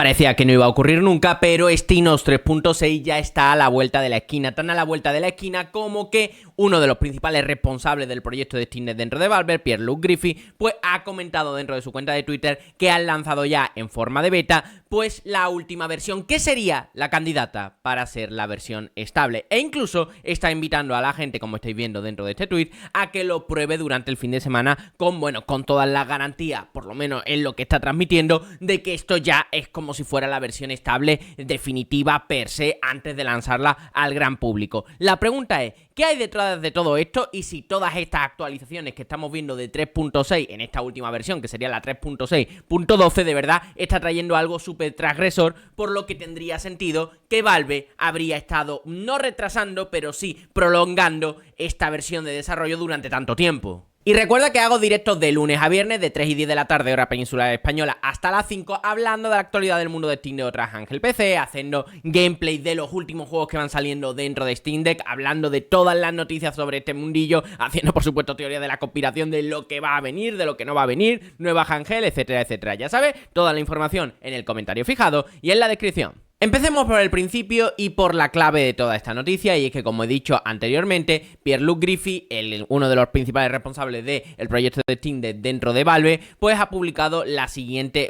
Parecía que no iba a ocurrir nunca, pero SteamOS 3.6 ya está a la vuelta de la esquina, tan a la vuelta de la esquina como que uno de los principales responsables del proyecto de SteamNet dentro de Valve, Pierre-Luc Griffy, pues ha comentado dentro de su cuenta de Twitter que han lanzado ya en forma de beta, pues la última versión, que sería la candidata para ser la versión estable, e incluso está invitando a la gente, como estáis viendo dentro de este tweet, a que lo pruebe durante el fin de semana con, bueno, con todas las garantías, por lo menos en lo que está transmitiendo, de que esto ya es como si fuera la versión estable definitiva per se antes de lanzarla al gran público. La pregunta es, ¿qué hay detrás de todo esto? Y si todas estas actualizaciones que estamos viendo de 3.6 en esta última versión, que sería la 3.6.12, de verdad está trayendo algo súper transgresor, por lo que tendría sentido que Valve habría estado no retrasando, pero sí prolongando esta versión de desarrollo durante tanto tiempo. Y recuerda que hago directos de lunes a viernes de 3 y 10 de la tarde, hora peninsular española, hasta las 5, hablando de la actualidad del mundo de Steam de otras Ángel PC, haciendo gameplay de los últimos juegos que van saliendo dentro de Steam Deck, hablando de todas las noticias sobre este mundillo, haciendo por supuesto teoría de la conspiración de lo que va a venir, de lo que no va a venir, nuevas Ángel, etcétera, etcétera. Ya sabes, toda la información en el comentario fijado y en la descripción. Empecemos por el principio y por la clave de toda esta noticia, y es que, como he dicho anteriormente, Pierre-Luc Griffy, uno de los principales responsables del proyecto de Steam dentro de Valve, pues ha publicado el siguiente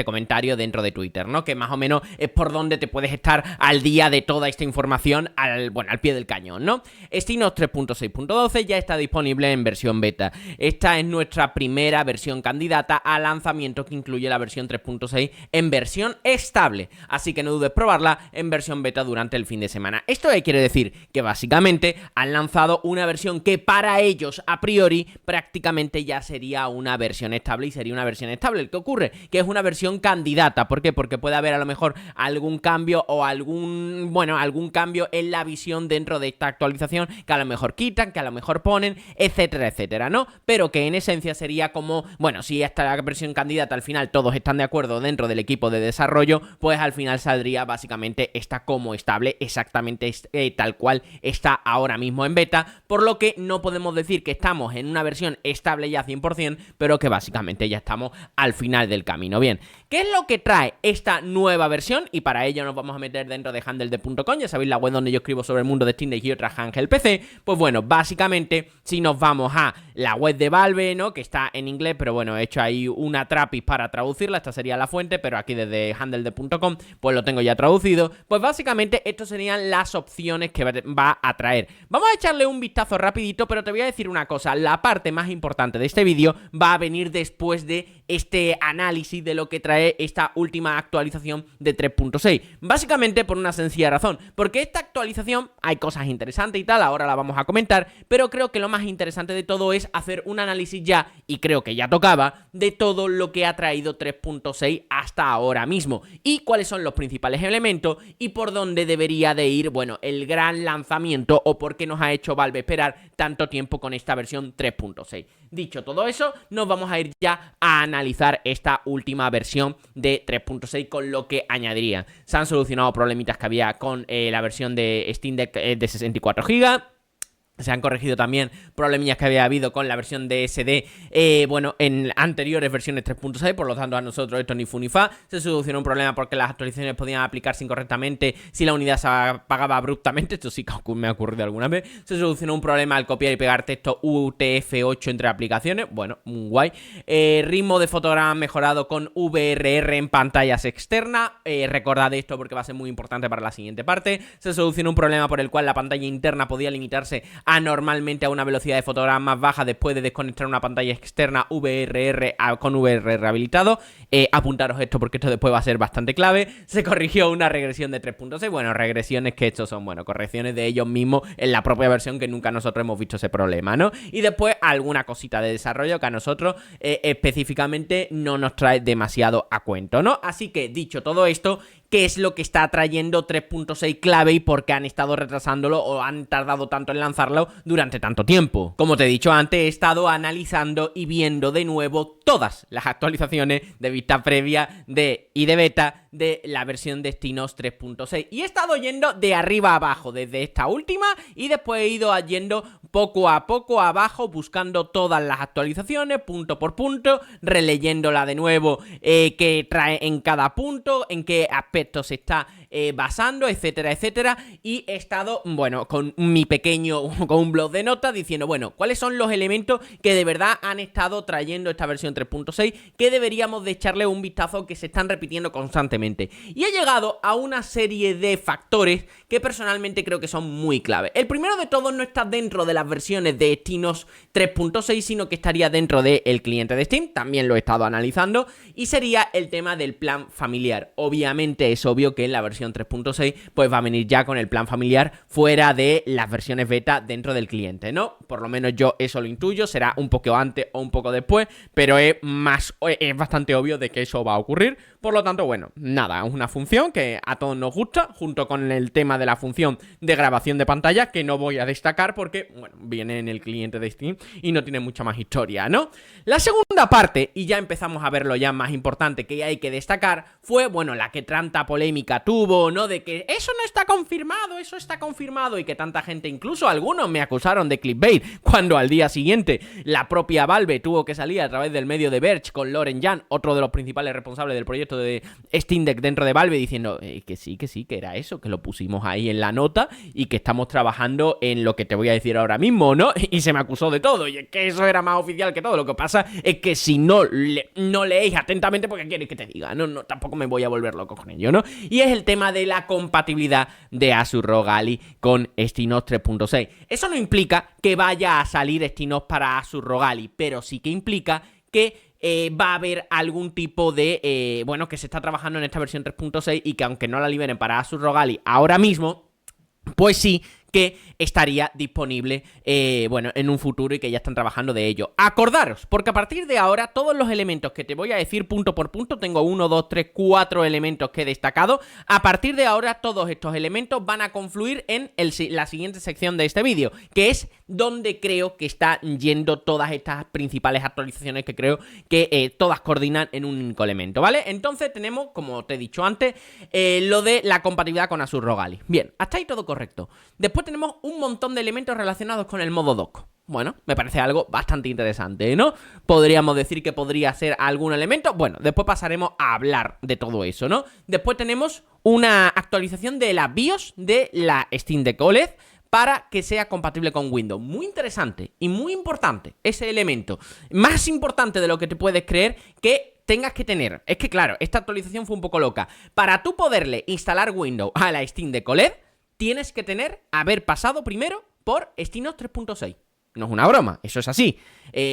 comentario dentro de Twitter, ¿no? Que más o menos es por donde te puedes estar al día de toda esta información al pie del cañón, ¿no? SteamOS 3.6.12 ya está disponible en versión beta. Esta es nuestra primera versión candidata a lanzamiento que incluye la versión 3.6 en versión estable, así que no dudes probarla en versión beta durante el fin de semana. ¿Esto qué quiere decir? Que básicamente han lanzado una versión que para ellos a priori prácticamente ya sería una versión estable, y sería una versión estable. ¿Qué ocurre? Que es una versión candidata. ¿Por qué? Porque puede haber a lo mejor algún cambio o algún cambio en la visión dentro de esta actualización, que a lo mejor quitan, que a lo mejor ponen, etcétera, etcétera, ¿no? Pero que en esencia sería como, bueno, si esta versión candidata al final todos están de acuerdo dentro del equipo de desarrollo, pues al final saldría básicamente está como estable, exactamente tal cual está ahora mismo en beta, por lo que no podemos decir que estamos en una versión estable ya 100%, pero que básicamente ya estamos al final del camino. Bien, ¿qué es lo que trae esta nueva versión? Y para ello nos vamos a meter dentro de handled.com, ya sabéis, la web donde yo escribo sobre el mundo de Steam Deck y otras Ángel PC. Pues bueno, básicamente si nos vamos a la web de Valve, ¿no? Que está en inglés, pero bueno, he hecho ahí una trapis para traducirla, esta sería la fuente, pero aquí desde handled.com pues lo tengo ya traducido. Pues básicamente estas serían las opciones que va a traer. Vamos a echarle un vistazo rapidito, pero te voy a decir una cosa, la parte más importante de este vídeo va a venir después de este análisis de lo que trae esta última actualización de 3.6. Básicamente por una sencilla razón, porque esta actualización hay cosas interesantes y tal, ahora la vamos a comentar, pero creo que lo más interesante de todo es hacer un análisis ya, y creo que ya tocaba, de todo lo que ha traído 3.6 hasta ahora mismo, y cuáles son los principales elementos y por dónde debería de ir, bueno, el gran lanzamiento, o por qué nos ha hecho Valve esperar tanto tiempo con esta versión 3.6. Dicho todo eso, nos vamos a ir ya a analizar esta última versión de 3.6 con lo que añadiría. Se han solucionado problemitas que había con la versión de Steam Deck de 64 GB. Se han corregido también problemillas que había habido con la versión de SD, en anteriores versiones 3.6, por lo tanto a nosotros esto ni fu ni fa. Se solucionó un problema porque las actualizaciones podían aplicarse incorrectamente si la unidad se apagaba abruptamente, esto sí que me ha ocurrido alguna vez. Se solucionó un problema al copiar y pegar texto UTF-8 entre aplicaciones, bueno, muy guay. Ritmo de fotograma mejorado con VRR en pantallas externas, recordad esto porque va a ser muy importante para la siguiente parte. Se solucionó un problema por el cual la pantalla interna podía limitarse anormalmente a una velocidad de fotograma más baja después de desconectar una pantalla externa VRR con VRR habilitado. Apuntaros esto porque esto después va a ser bastante clave. Se corrigió una regresión de 3.6, bueno, regresiones que estos son, bueno, correcciones de ellos mismos en la propia versión, que nunca nosotros hemos visto ese problema, ¿no? Y después alguna cosita de desarrollo que a nosotros específicamente no nos trae demasiado a cuento, ¿no? Así que, dicho todo esto, ¿qué es lo que está trayendo 3.6 clave y por qué han estado retrasándolo o han tardado tanto en lanzarlo durante tanto tiempo? Como te he dicho antes, he estado analizando y viendo de nuevo todas las actualizaciones de vista previa y de beta de la versión de SteamOS 3.6 y he estado yendo de arriba a abajo desde esta última, y después he ido yendo poco a poco abajo, buscando todas las actualizaciones, punto por punto, releyéndola de nuevo, qué trae en cada punto, en qué aspectos se está basando, etcétera, etcétera. Y he estado, bueno, con con un blog de notas diciendo, bueno, cuáles son los elementos que de verdad han estado trayendo esta versión 3.6, que deberíamos de echarle un vistazo, que se están repitiendo constantemente. Y he llegado a una serie de factores que personalmente creo que son muy clave. El primero de todos no está dentro de las versiones de SteamOS 3.6, sino que estaría dentro del cliente de Steam, también lo he estado analizando, y sería el tema del plan familiar. Obviamente es obvio que en la versión 3.6 pues va a venir ya con el plan familiar fuera de las versiones beta dentro del cliente, ¿no? Por lo menos yo eso lo intuyo, será un poco antes o un poco después, pero es bastante obvio de que eso va a ocurrir. Por lo tanto, bueno, nada, es una función que a todos nos gusta, junto con el tema de la función de grabación de pantalla, que no voy a destacar porque, bueno, viene en el cliente de Steam y no tiene mucha más historia, ¿no? La segunda parte, y ya empezamos a ver lo ya más importante que hay que destacar, fue, bueno, la que tanta polémica tuvo, ¿no? De que eso no está confirmado, eso está confirmado, y que tanta gente, incluso algunos me acusaron de clickbait, cuando al día siguiente la propia Valve tuvo que salir a través del medio de Verge con Loren Jan, otro de los principales responsables del proyecto de Steam Deck dentro de Valve, diciendo que sí, que era eso, que lo pusimos ahí en la nota y que estamos trabajando en lo que te voy a decir ahora mismo, ¿no? Y se me acusó de todo, y es que eso era más oficial que todo. Lo que pasa es que si no leéis atentamente, porque quieres que te diga, no, tampoco me voy a volver loco con ello, ¿no? Y es el tema de la compatibilidad de Asus ROG Ally con SteamOS 3.6. Eso no implica que vaya a salir SteamOS para Asus ROG Ally, pero sí que implica que va a haber algún tipo de, bueno, que se está trabajando en esta versión 3.6 y que aunque no la liberen para Asus ROG Ally ahora mismo, pues sí que estaría disponible, bueno, en un futuro, y que ya están trabajando de ello. Acordaros, porque a partir de ahora todos los elementos que te voy a decir punto por punto, tengo 1, 2, 3, 4 elementos que he destacado. A partir de ahora todos estos elementos van a confluir en la siguiente sección de este vídeo, que es donde creo que están yendo todas estas principales actualizaciones, que creo que todas coordinan en un único elemento, ¿vale? Entonces tenemos, como te he dicho antes, lo de la compatibilidad con Asus ROG Ally. Bien, hasta ahí todo correcto. Después tenemos un montón de elementos relacionados con el modo dock. Bueno, me parece algo bastante interesante, ¿no? Podríamos decir que podría ser algún elemento. Bueno, después pasaremos a hablar de todo eso, ¿no? Después tenemos una actualización de la BIOS de la Steam Deck OLED para que sea compatible con Windows. Muy interesante y muy importante ese elemento. Más importante de lo que te puedes creer, que tengas que tener. Es que claro, esta actualización fue un poco loca. Para tú poderle instalar Windows a la Steam Deck OLED, tienes que haber pasado primero por SteamOS 3.6. No es una broma, eso es así.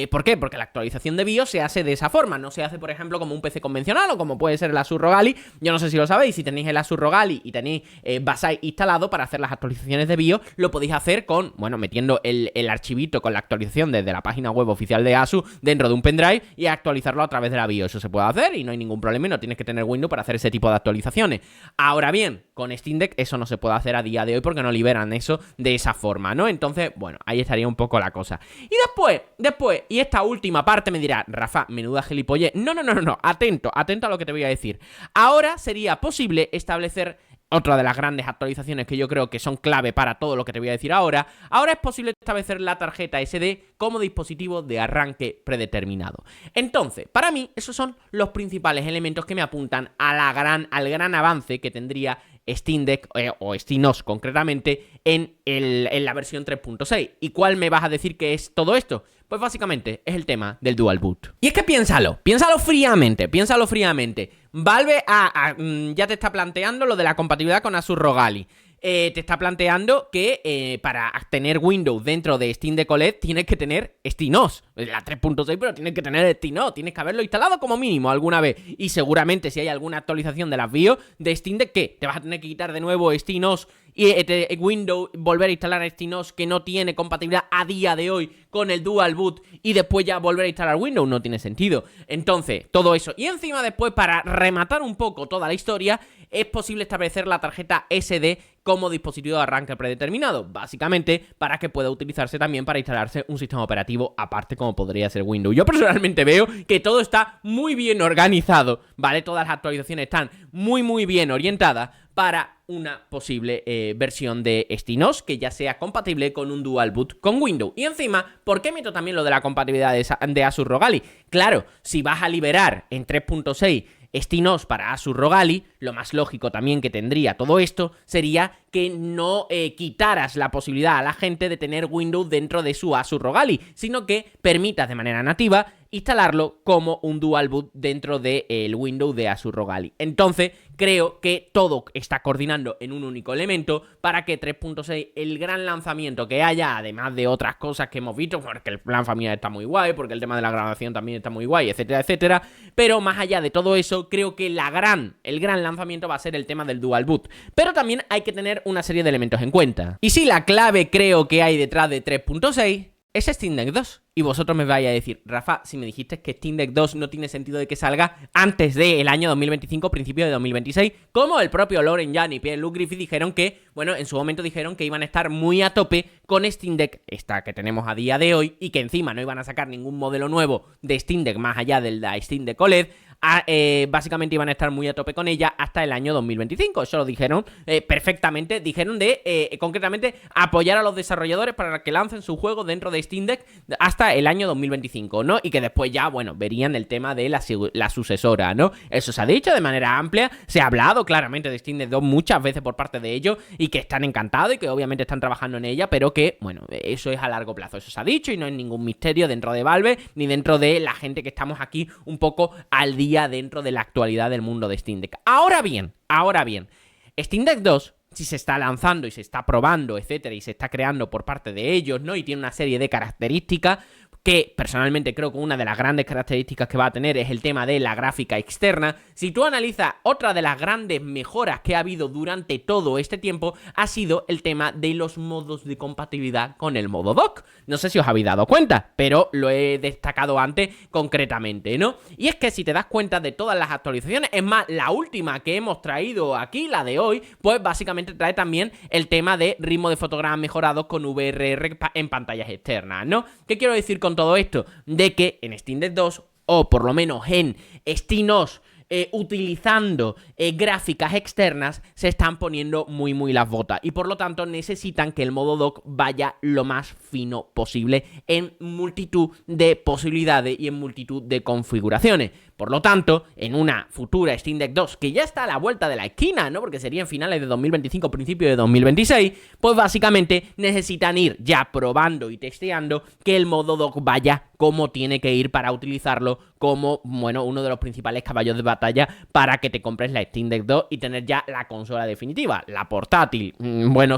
¿Por qué? Porque la actualización de BIOS se hace de esa forma. No se hace, por ejemplo, como un PC convencional o como puede ser el Asus ROG Ally. Yo no sé si lo sabéis, si tenéis el Asus ROG Ally y tenéis Basai instalado para hacer las actualizaciones de BIOS, lo podéis hacer con, bueno, metiendo el archivito con la actualización desde la página web oficial de Asus dentro de un pendrive y actualizarlo a través de la BIOS. Eso se puede hacer y no hay ningún problema, y no tienes que tener Windows para hacer ese tipo de actualizaciones. Ahora bien, con Steam Deck eso no se puede hacer a día de hoy porque no liberan eso de esa forma, ¿no? Entonces, bueno, ahí estaría un poco la cosa. Y después, y esta última parte me dirá, Rafa, menuda gilipollez. No, atento a lo que te voy a decir. Ahora sería posible establecer otra de las grandes actualizaciones que yo creo que son clave para todo lo que te voy a decir ahora. Ahora es posible establecer la tarjeta SD como dispositivo de arranque predeterminado. Entonces, para mí, esos son los principales elementos que me apuntan al gran avance que tendría Steam Deck o SteamOS concretamente en la versión 3.6. ¿Y cuál me vas a decir que es todo esto? Pues básicamente es el tema del Dual Boot. Y es que piénsalo fríamente. Valve ya te está planteando lo de la compatibilidad con Asus ROG Ally. Te está planteando que para tener Windows dentro de Steam Deck OLED tienes que tener SteamOS, la 3.6, pero tienes que tener SteamOS, tienes que haberlo instalado como mínimo alguna vez. Y seguramente si hay alguna actualización de las BIOS de Steam Deck, ¿qué? Te vas a tener que quitar de nuevo SteamOS y Windows, volver a instalar SteamOS que no tiene compatibilidad a día de hoy con el Dual Boot y después ya volver a instalar Windows. No tiene sentido. Entonces, todo eso. Y encima después, para rematar un poco toda la historia, es posible establecer la tarjeta SD como dispositivo de arranque predeterminado, básicamente para que pueda utilizarse también para instalarse un sistema operativo aparte como podría ser Windows. Yo personalmente veo que todo está muy bien organizado, ¿vale? Todas las actualizaciones están muy bien orientadas para una posible versión de SteamOS que ya sea compatible con un dual boot con Windows. Y encima, ¿por qué meto también lo de la compatibilidad de Asus ROG Ally? Claro, si vas a liberar en 3.6 SteamOS para Asus ROG Ally, lo más lógico también que tendría todo esto sería que no quitaras la posibilidad a la gente de tener Windows dentro de su Asus ROG Ally, sino que permitas de manera nativa instalarlo como un dual boot dentro del Windows de Asus ROG Ally. Entonces, creo que todo está coordinando en un único elemento para que 3.6, el gran lanzamiento que haya, además de otras cosas que hemos visto, porque el plan familiar está muy guay, porque el tema de la grabación también está muy guay, etcétera, etcétera, pero más allá de todo eso, creo que el gran lanzamiento va a ser el tema del dual boot. Pero también hay que tener una serie de elementos en cuenta. Y si la clave creo que hay detrás de 3.6 es Steam Deck 2. Y vosotros me vais a decir, Rafa, si me dijiste que Steam Deck 2 no tiene sentido de que salga antes del año 2025, principio de 2026, como el propio Lauren Yan y Pierre-Luc Griffith dijeron que, bueno, en su momento dijeron que iban a estar muy a tope con Steam Deck, esta que tenemos a día de hoy, y que encima no iban a sacar ningún modelo nuevo de Steam Deck más allá del Steam Deck OLED. Básicamente iban a estar muy a tope con ella hasta el año 2025. Eso lo dijeron perfectamente. Dijeron de, concretamente, apoyar a los desarrolladores para que lancen su juego dentro de Steam Deck hasta el año 2025, ¿no? Y que después ya, bueno, verían el tema de la sucesora, ¿no? Eso se ha dicho de manera amplia. Se ha hablado claramente de Steam Deck 2 muchas veces por parte de ellos y que están encantados y que obviamente están trabajando en ella, pero que, bueno, eso es a largo plazo. Eso se ha dicho y no es ningún misterio dentro de Valve ni dentro de la gente que estamos aquí un poco al día dentro de la actualidad del mundo de Steam Deck. Ahora bien, Steam Deck 2, si se está lanzando y se está probando, etcétera, y se está creando por parte de ellos, ¿no? Y tiene una serie de características que personalmente creo que una de las grandes características que va a tener es el tema de la gráfica externa. Si tú analizas, otra de las grandes mejoras que ha habido durante todo este tiempo ha sido el tema de los modos de compatibilidad con el modo dock. No sé si os habéis dado cuenta, pero lo he destacado antes concretamente, ¿no? Y es que si te das cuenta de todas las actualizaciones, es más, la última que hemos traído aquí, la de hoy, pues básicamente trae también el tema de ritmo de fotogramas mejorados con VRR en pantallas externas, ¿no? ¿Qué quiero decir con todo esto? De que en Steam Deck 2, o por lo menos en SteamOS, utilizando gráficas externas, se están poniendo muy las botas y por lo tanto necesitan que el modo dock vaya lo más fino posible en multitud de posibilidades y en multitud de configuraciones. Por lo tanto, en una futura Steam Deck 2, que ya está a la vuelta de la esquina, ¿no? Porque sería en finales de 2025, principio de 2026, pues básicamente necesitan ir ya probando y testeando que el modo dock vaya como tiene que ir para utilizarlo como, bueno, uno de los principales caballos de batalla para que te compres la Steam Deck 2 y tener ya la consola definitiva, la portátil, bueno,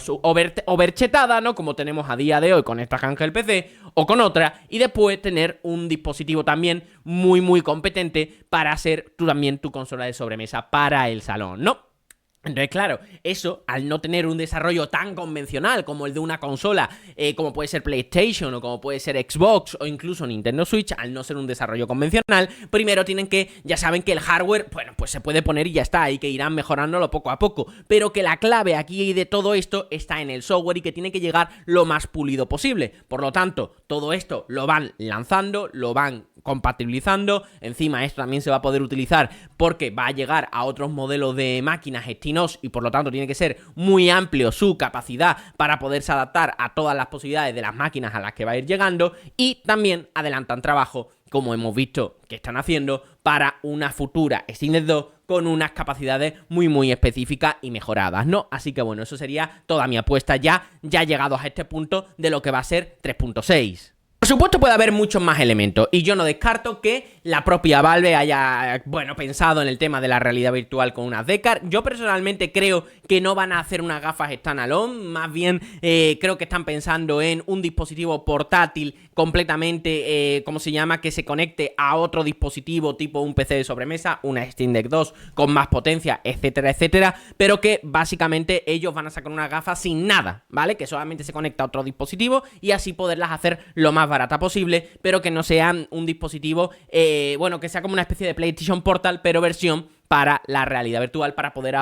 overchetada, ¿no? Como tenemos a día de hoy con esta Ángel PC o con otra, y después tener un dispositivo también muy competente para hacer tú también tu consola de sobremesa para el salón, ¿no? Entonces, claro, eso, al no tener un desarrollo tan convencional como el de una consola, como puede ser PlayStation o como puede ser Xbox o incluso Nintendo Switch, al no ser un desarrollo convencional, primero tienen que, ya saben que el hardware, bueno, pues se puede poner y ya está, y que irán mejorándolo poco a poco, pero que la clave aquí de todo esto está en el software y que tiene que llegar lo más pulido posible. Por lo tanto, todo esto lo van lanzando, lo van compatibilizando. Encima esto también se va a poder utilizar porque va a llegar a otros modelos de máquinas SteamOS y por lo tanto tiene que ser muy amplio su capacidad para poderse adaptar a todas las posibilidades de las máquinas a las que va a ir llegando, y también adelantan trabajo, como hemos visto que están haciendo, para una futura Steam Deck 2 con unas capacidades muy específicas y mejoradas, ¿no? Así que bueno, eso sería toda mi apuesta ya llegados a este punto de lo que va a ser 3.6. Por supuesto puede haber muchos más elementos y yo no descarto que la propia Valve haya, bueno, pensado en el tema de la realidad virtual con unas Decar. Yo personalmente creo que no van a hacer unas gafas standalone, más bien creo que están pensando en un dispositivo portátil completamente, ¿cómo se llama? Que se conecte a otro dispositivo tipo un PC de sobremesa, una Steam Deck 2 con más potencia, etcétera, etcétera, pero que básicamente ellos van a sacar una gafa sin nada, ¿vale? Que solamente se conecta a otro dispositivo y así poderlas hacer lo más barata posible, pero que no sea un dispositivo, bueno, que sea como una especie de PlayStation Portal, pero versión para la realidad virtual, para poder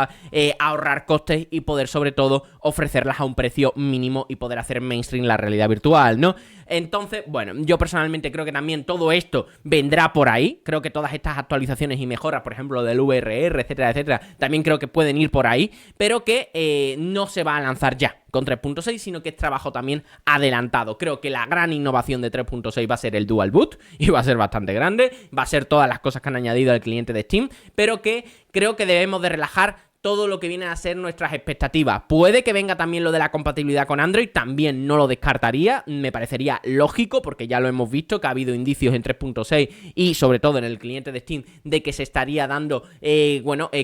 ahorrar costes y poder sobre todo ofrecerlas a un precio mínimo y poder hacer mainstream la realidad virtual, ¿no? Entonces, bueno, yo personalmente creo que también todo esto vendrá por ahí. Creo que todas estas actualizaciones y mejoras, por ejemplo, del VRR, etcétera, etcétera, también creo que pueden ir por ahí, pero que no se va a lanzar ya con 3.6, sino que es trabajo también adelantado. Creo que la gran innovación de 3.6 va a ser el Dual Boot, y va a ser bastante grande, va a ser todas las cosas que han añadido al cliente de Steam, pero que creo que debemos de relajar todo lo que viene a ser nuestras expectativas. Puede que venga también lo de la compatibilidad con Android, también no lo descartaría, me parecería lógico, porque ya lo hemos visto, que ha habido indicios en 3.6 y sobre todo en el cliente de Steam, de que se estaría dando,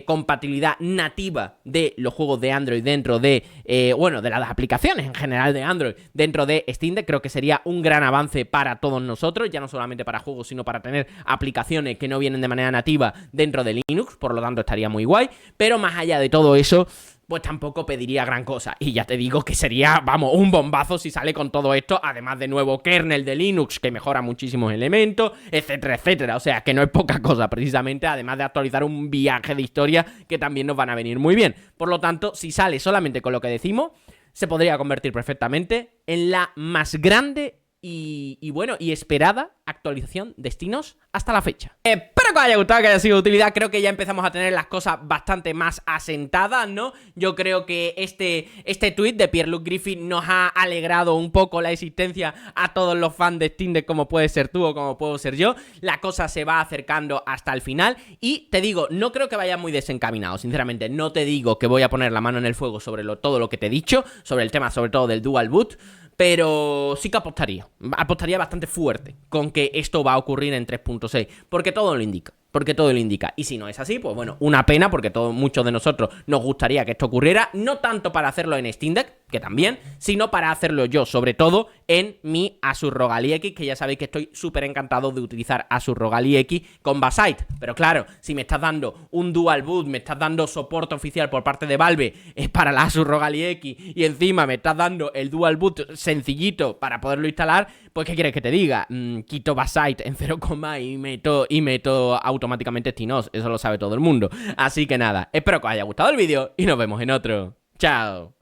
compatibilidad nativa de los juegos de Android dentro de, de las aplicaciones en general de Android dentro de Steam Deck. Creo que sería un gran avance para todos nosotros, ya no solamente para juegos, sino para tener aplicaciones que no vienen de manera nativa dentro de Linux, por lo tanto estaría muy guay, pero más allá de todo eso, pues tampoco pediría gran cosa. Y ya te digo que sería, vamos, un bombazo si sale con todo esto, además de nuevo kernel de Linux que mejora muchísimos elementos, etcétera, etcétera. O sea, que no es poca cosa precisamente, además de actualizar un viaje de historia que también nos van a venir muy bien. Por lo tanto, si sale solamente con lo que decimos, se podría convertir perfectamente en la más grande y esperada actualización de Steam hasta la fecha. Espero que os haya gustado, que haya sido de utilidad. Creo que ya empezamos a tener las cosas bastante más asentadas, ¿no? Yo creo que este tweet de Pierre-Luc Griffin nos ha alegrado un poco la existencia a todos los fans de Steam Deck, como puedes ser tú o como puedo ser yo. La cosa se va acercando hasta el final y te digo, no creo que vaya muy desencaminado, sinceramente. No te digo que voy a poner la mano en el fuego sobre todo lo que te he dicho, sobre el tema sobre todo del Dual Boot, pero sí que apostaría bastante fuerte con que esto va a ocurrir en 3.6, porque todo lo indica. Y si no es así, pues bueno, una pena, porque muchos de nosotros nos gustaría que esto ocurriera, no tanto para hacerlo en Steam Deck, que también, sino para hacerlo yo, sobre todo en mi Asus ROG Ally X, que ya sabéis que estoy súper encantado de utilizar Asus ROG Ally X con Bassight. Pero claro, si me estás dando un Dual Boot, me estás dando soporte oficial por parte de Valve para la Asus ROG Ally X, y encima me estás dando el Dual Boot sencillito para poderlo instalar, pues ¿qué quieres que te diga? Quito Bassight en 0, y meto automáticamente SteamOS, eso lo sabe todo el mundo. Así que nada, espero que os haya gustado el vídeo y nos vemos en otro. ¡Chao!